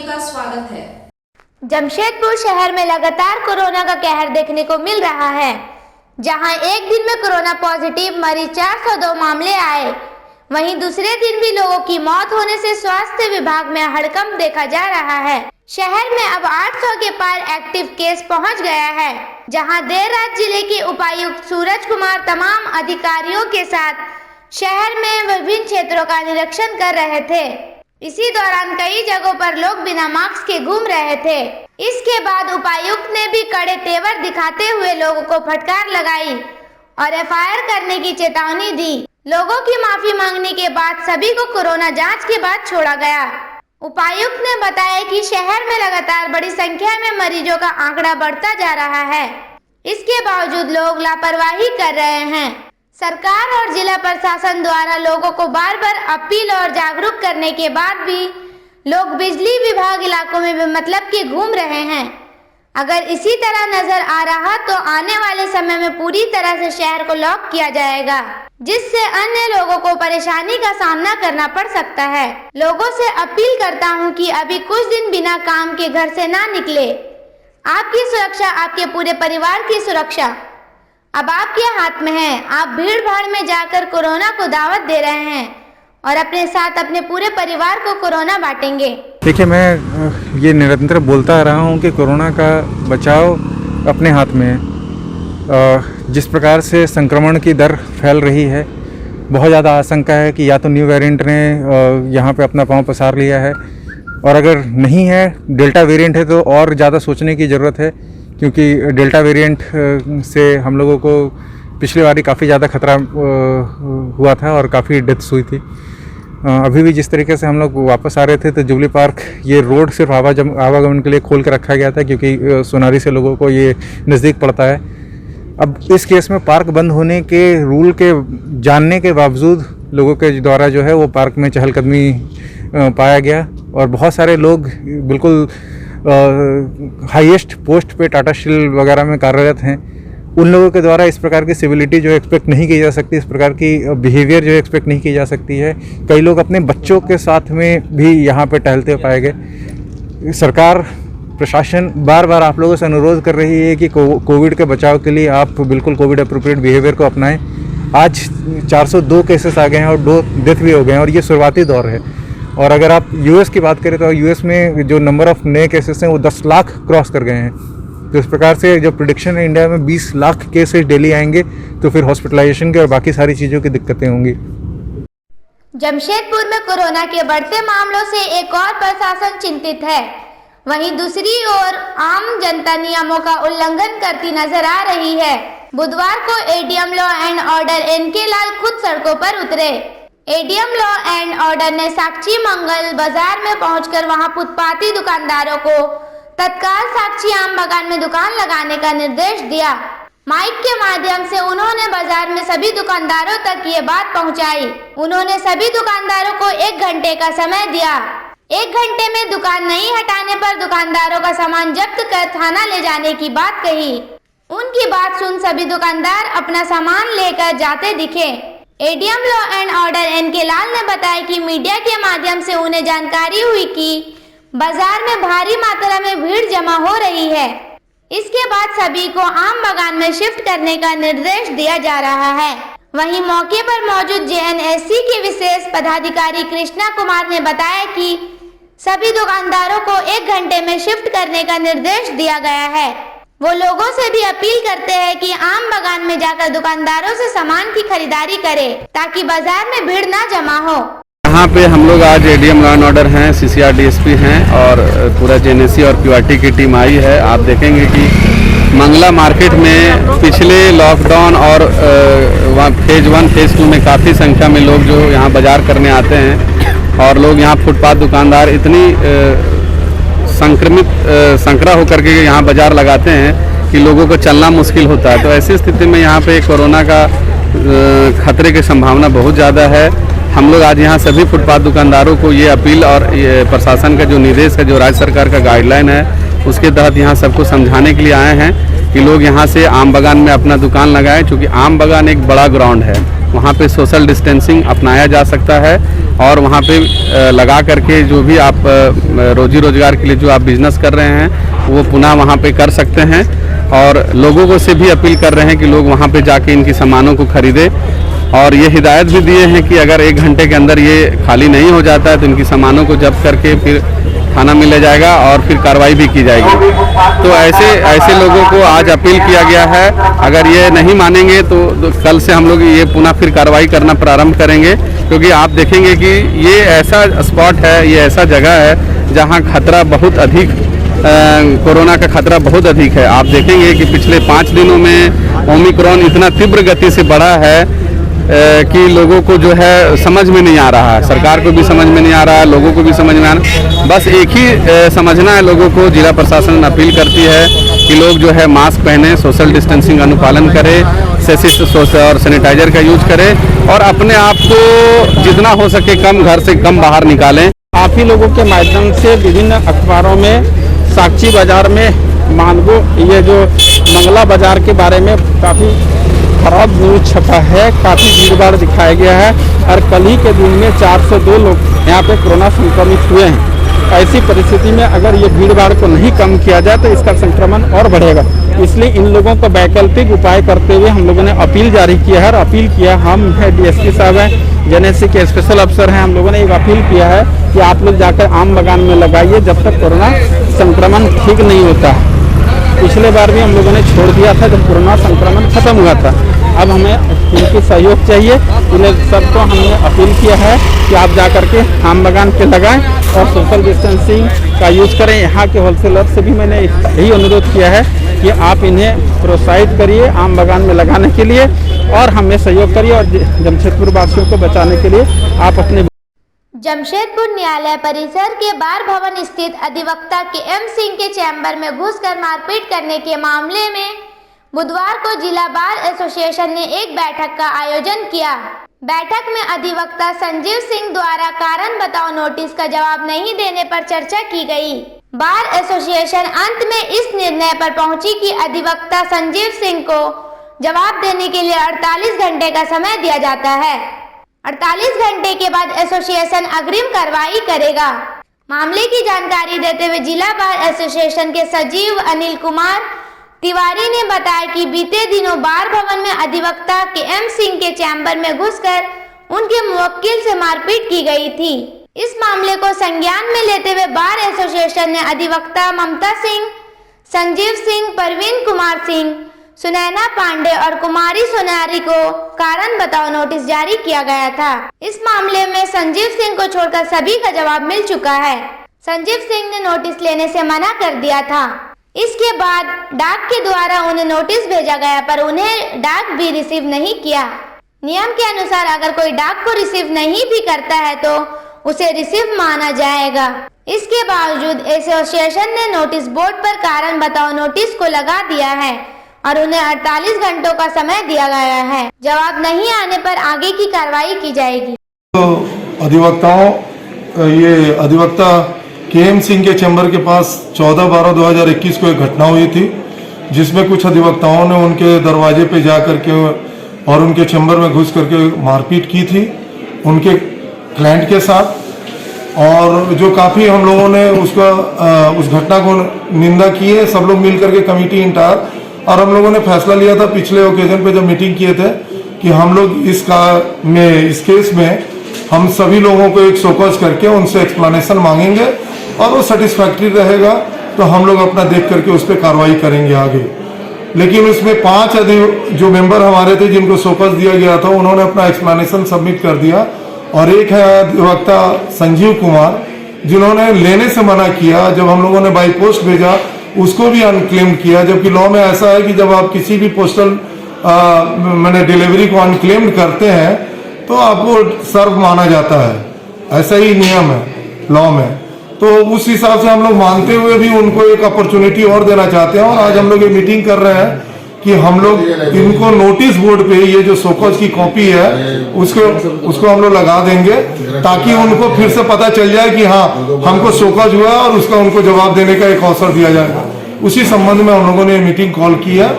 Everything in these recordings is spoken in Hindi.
का स्वागत है। जमशेदपुर शहर में लगातार कोरोना का कहर देखने को मिल रहा है, जहां एक दिन में कोरोना पॉजिटिव मरीज 402 मामले आए, वहीं दूसरे दिन भी लोगों की मौत होने से स्वास्थ्य विभाग में हड़कंप देखा जा रहा है। शहर में अब 800 के पार एक्टिव केस पहुंच गया है, जहां देर रात जिले के उपायुक्त सूरज कुमार तमाम अधिकारियों के साथ शहर में विभिन्न क्षेत्रों का निरीक्षण कर रहे थे। इसी दौरान कई जगहों पर लोग बिना मास्क के घूम रहे थे। इसके बाद उपायुक्त ने भी कड़े तेवर दिखाते हुए लोगों को फटकार लगाई और एफआईआर करने की चेतावनी दी। लोगों की माफी मांगने के बाद सभी को कोरोना जांच के बाद छोड़ा गया। उपायुक्त ने बताया कि शहर में लगातार बड़ी संख्या में मरीजों का आंकड़ा बढ़ता जा रहा है, इसके बावजूद लोग लापरवाही कर रहे हैं। सरकार और जिला प्रशासन द्वारा लोगों को बार बार अपील और जागरूक करने के बाद भी लोग बिजली विभाग इलाकों में बेमतलब के घूम रहे हैं। अगर इसी तरह नजर आ रहा तो आने वाले समय में पूरी तरह से शहर को लॉक किया जाएगा, जिससे अन्य लोगों को परेशानी का सामना करना पड़ सकता है। लोगों से अपील करता हूं कि अभी कुछ दिन बिना काम के घर से ना निकले। आपकी सुरक्षा आपके पूरे परिवार की सुरक्षा अब आपके हाथ में है। आप भीड़ भाड़ में जाकर कोरोना को दावत दे रहे हैं और अपने साथ अपने पूरे परिवार को कोरोना बांटेंगे। देखिए, मैं ये निरंतर बोलता रहा हूँ कि कोरोना का बचाव अपने हाथ में है। जिस प्रकार से संक्रमण की दर फैल रही है, बहुत ज़्यादा आशंका है कि या तो न्यू वेरिएंट ने यहाँ पे अपना पांव पसार लिया है, और अगर नहीं है, डेल्टा वेरिएंट है, तो और ज़्यादा सोचने की ज़रूरत है, क्योंकि डेल्टा वेरिएंट से हम लोगों को पिछली बारी काफ़ी ज़्यादा खतरा हुआ था और काफ़ी डेथ्स हुई थी। अभी भी जिस तरीके से हम लोग वापस आ रहे थे तो जुबली पार्क ये रोड सिर्फ आवागमन के लिए खोल कर रखा गया था, क्योंकि सोनारी से लोगों को ये नज़दीक पड़ता है। अब इस केस में पार्क बंद होने के रूल के जानने के बावजूद लोगों के द्वारा जो है वो पार्क में चहलकदमी पाया गया, और बहुत सारे लोग बिल्कुल हाईएस्ट पोस्ट पे टाटा स्टील वगैरह में कार्यरत हैं। उन लोगों के द्वारा इस प्रकार की सिविलिटी जो एक्सपेक्ट नहीं की जा सकती, इस प्रकार की बिहेवियर जो एक्सपेक्ट नहीं की जा सकती है। कई लोग अपने बच्चों के साथ में भी यहाँ पे टहलते पाए गए। सरकार प्रशासन बार बार आप लोगों से अनुरोध कर रही है कि कोविड के बचाव के लिए आप बिल्कुल कोविड अप्रोप्रिएट बिहेवियर को अपनाएं। आज 402 केसेस आ गए हैं और 2 डेथ भी हो गए हैं, और ये शुरुआती दौर है। और अगर आप यूएस की बात करें तो यूएस में जो नंबर ऑफ नए केसेस हैं वो 10 लाख क्रॉस कर गए हैं। तो इस प्रकार से जो प्रेडिक्शन है इंडिया में 20 लाख केसेस डेली आएंगे, तो फिर हॉस्पिटलाइजेशन की और बाकी सारी चीज़ों की दिक्कतें होंगी। जमशेदपुर में कोरोना के बढ़ते मामलों से एक और प्रशासन चिंतित है, वहीं दूसरी ओर आम जनता नियमों का उल्लंघन करती नजर आ रही है। बुधवार को ADM law and order NK Lal खुद सड़कों पर उतरे। एडीएम लॉ एंड ऑर्डर ने साक्षी मंगल बाजार में पहुंचकर वहां फुटपाती दुकानदारों को तत्काल साक्षी आम बागान में दुकान लगाने का निर्देश दिया। माइक के माध्यम से उन्होंने बाजार में सभी दुकानदारों तक ये बात पहुंचाई। उन्होंने सभी दुकानदारों को 1 घंटे का समय दिया। 1 घंटे में दुकान नहीं हटाने पर दुकानदारों का सामान जब्त कर थाना ले जाने की बात कही। उनकी बात सुन सभी दुकानदार अपना सामान लेकर जाते दिखे। ADM law and order NK Lal ने बताया कि मीडिया के माध्यम से उन्हें जानकारी हुई कि बाजार में भारी मात्रा में भीड़ जमा हो रही है। इसके बाद सभी को आम बागान में शिफ्ट करने का निर्देश दिया जा रहा है। वहीं मौके पर मौजूद जेएनएससी के विशेष पदाधिकारी कृष्णा कुमार ने बताया कि सभी दुकानदारों को 1 घंटे में शिफ्ट करने का निर्देश दिया गया है। वो लोगों से भी अपील करते हैं कि आम बागान में जाकर दुकानदारों से सामान की खरीदारी करें, ताकि बाजार में भीड़ ना जमा हो। यहाँ पे हम लोग आज एडीएम लॉ एंड ऑर्डर हैं, सीसीआर डीएसपी हैं और पूरा जेएनएससी और क्यूआरटी की टीम आई है। आप देखेंगे कि मंगला मार्केट में पिछले लॉकडाउन और वहाँ फेज 1 फेज 2 में काफ़ी संख्या में लोग जो यहाँ बाजार करने आते हैं, और लोग यहाँ फुटपाथ दुकानदार इतनी संकरा होकर के यहाँ बाजार लगाते हैं कि लोगों को चलना मुश्किल होता है। तो ऐसी स्थिति में यहाँ पे कोरोना का खतरे की संभावना बहुत ज़्यादा है। हम लोग आज यहाँ सभी फुटपाथ दुकानदारों को ये अपील और ये प्रशासन का जो निर्देश है, जो राज्य सरकार का गाइडलाइन है, उसके तहत यहाँ सबको समझाने के लिए आए हैं कि लोग यहाँ से आम बागान में अपना दुकान लगाएं, क्योंकि आम बागान एक बड़ा ग्राउंड है, वहाँ पे सोशल डिस्टेंसिंग अपनाया जा सकता है और वहाँ पे लगा करके जो भी आप रोजी रोजगार के लिए जो आप बिजनेस कर रहे हैं वो पुनः वहाँ पे कर सकते हैं। और लोगों को से भी अपील कर रहे हैं कि लोग वहाँ पे जाके इनकी सामानों को खरीदें। और ये हिदायत भी दिए हैं कि अगर 1 घंटे के अंदर ये खाली नहीं हो जाता है तो इनकी सामानों को जब्त करके फिर थाना में ले जाएगा और फिर कार्रवाई भी की जाएगी। तो ऐसे लोगों को आज अपील किया गया है। अगर ये नहीं मानेंगे तो कल से हम लोग ये पुनः फिर कार्रवाई करना प्रारंभ करेंगे, क्योंकि आप देखेंगे कि ये ऐसा स्पॉट है, ये ऐसा जगह है जहाँ खतरा बहुत अधिक, कोरोना का खतरा बहुत अधिक है। आप देखेंगे कि पिछले 5 दिनों में ओमिक्रॉन इतना तीव्र गति से बढ़ा है कि लोगों को जो है समझ में नहीं आ रहा है, सरकार को भी समझ में नहीं आ रहा है, लोगों को भी समझ में आ रहा है। बस एक ही समझना है लोगों को। जिला प्रशासन अपील करती है कि लोग जो है मास्क पहने, सोशल डिस्टेंसिंग अनुपालन करें, और सैनिटाइजर का यूज करें और अपने आप को जितना हो सके कम घर से कम बाहर निकालें। आप ही लोगों के माध्यम से विभिन्न अखबारों में, साक्षी बाजार में, मानगो, ये जो मंगला बाजार के बारे में काफ़ी खराब न्यूज छपा है, काफ़ी भीड़-भाड़ दिखाया गया है और कल ही के दिन में 402 लोग यहाँ पे कोरोना संक्रमित हुए हैं। ऐसी परिस्थिति में अगर ये भीड़-भाड़ को नहीं कम किया जाए तो इसका संक्रमण और बढ़ेगा। इसलिए इन लोगों को वैकल्पिक उपाय करते हुए हम लोगों ने अपील जारी किया है और अपील किया, हम है डीएसपी साहब हैं, जेएनएससी के स्पेशल अफसर हैं, हम लोगों ने एक अपील किया है कि आप लोग जाकर आम बागान में लगाइए जब तक कोरोना संक्रमण ठीक नहीं होता है। पिछले बार भी हम लोगों ने छोड़ दिया था जब कोरोना संक्रमण खत्म हुआ था। अब हमें इनकी सहयोग चाहिए। इन्हें सबको हमने अपील किया है कि आप जाकर के आम बागान पे लगाएं और सोशल डिस्टेंसिंग का यूज करें। यहाँ के होलसेलर से भी मैंने यही अनुरोध किया है कि आप इन्हें प्रोत्साहित करिए आम बागान में लगाने के लिए और हमें सहयोग करिए और जमशेदपुर वासियों को बचाने के लिए आप अपने जमशेदपुर न्यायालय परिसर के बार भवन स्थित अधिवक्ता के एम सिंह के चैम्बर में घुसकर मारपीट करने के मामले में बुधवार को जिला बार एसोसिएशन ने एक बैठक का आयोजन किया। बैठक में अधिवक्ता संजीव सिंह द्वारा कारण बताओ नोटिस का जवाब नहीं देने पर चर्चा की गई। बार एसोसिएशन अंत में इस निर्णय पर पहुंची कि अधिवक्ता संजीव सिंह को जवाब देने के लिए 48 घंटे का समय दिया जाता है। 48 घंटे के बाद एसोसिएशन अग्रिम कार्रवाई करेगा। मामले की जानकारी देते हुए जिला बार एसोसिएशन के सचिव अनिल कुमार तिवारी ने बताया कि बीते दिनों बार भवन में अधिवक्ता के एम सिंह के चैम्बर में घुसकर उनके मुवक्किल से मारपीट की गई थी। इस मामले को संज्ञान में लेते हुए बार एसोसिएशन ने अधिवक्ता ममता सिंह, संजीव सिंह, परवीन कुमार सिंह, सुनैना पांडे और कुमारी सोनारी को कारण बताओ नोटिस जारी किया गया था। इस मामले में संजीव सिंह को छोड़कर सभी का जवाब मिल चुका है। संजीव सिंह ने नोटिस लेने से मना कर दिया था। इसके बाद डाक के द्वारा उन्हें नोटिस भेजा गया पर उन्हें डाक भी रिसीव नहीं किया। नियम के अनुसार अगर कोई डाक को रिसीव नहीं भी करता है तो उसे रिसीव माना जाएगा। इसके बावजूद एसोसिएशन ने नोटिस बोर्ड पर कारण बताओ नोटिस को लगा दिया है और उन्हें 48 घंटों का समय दिया गया है। जवाब नहीं आने पर आगे की कार्रवाई की जाएगी। तो अधिवक्ता केएम सिंह के चैम्बर के पास 14/12/2021 को एक घटना हुई थी जिसमें कुछ अधिवक्ताओं ने उनके दरवाजे पे जा करके और उनके चैम्बर में घुस करके मारपीट की थी उनके क्लाइंट के साथ। और जो काफ़ी हम लोगों ने उस घटना को निंदा की है, सब लोग मिल करके कमेटी इंटायर, और हम लोगों ने फैसला लिया था पिछले ओकेजन पे जब मीटिंग किए थे कि हम लोग इस केस में हम सभी लोगों को एक शोकॉज करके उनसे एक्सप्लेनेशन मांगेंगे और वो सेटिस्फैक्ट्री रहेगा तो हम लोग अपना देख करके उस पर कार्रवाई करेंगे आगे। लेकिन उसमें 5 जो मेंबर हमारे थे जिनको शोकॉज दिया गया था उन्होंने अपना एक्सप्लेनेशन सबमिट कर दिया और एक है अधिवक्ता संजीव कुमार जिन्होंने लेने से मना किया। जब हम लोगों ने बाई पोस्ट भेजा उसको भी अनक्लेम्ड किया, जबकि लॉ में ऐसा है कि जब आप किसी भी पोस्टल डिलीवरी को अनक्लेम्ड करते हैं तो आपको सर्व माना जाता है, ऐसा ही नियम है लॉ में। तो उस हिसाब से हम लोग मानते हुए भी उनको एक अपॉर्चुनिटी और देना चाहते हैं और आज हम लोग ये मीटिंग कर रहे हैं कि हम लोग इनको नोटिस बोर्ड पे ये जो शोकॉज की कॉपी है उसको हम लोग लगा देंगे ताकि उनको फिर से पता चल जाए कि हाँ हमको शोकॉज हुआ और उसका उनको जवाब देने का एक अवसर दिया जाएगा। उसी संबंध में हम लोगों ने मीटिंग कॉल की है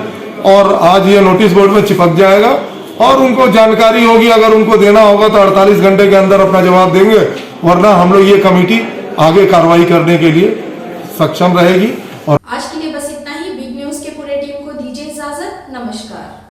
और आज ये नोटिस बोर्ड में चिपक जाएगा और उनको जानकारी होगी, अगर उनको देना होगा तो 48 घंटे के अंदर अपना जवाब देंगे, वरना हम लोग ये कमेटी आगे कार्रवाई करने के लिए सक्षम रहेगी। और आज के लिए बस इतना ही। बिग न्यूज के पूरे टीम को दीजिए इजाजत। नमस्कार।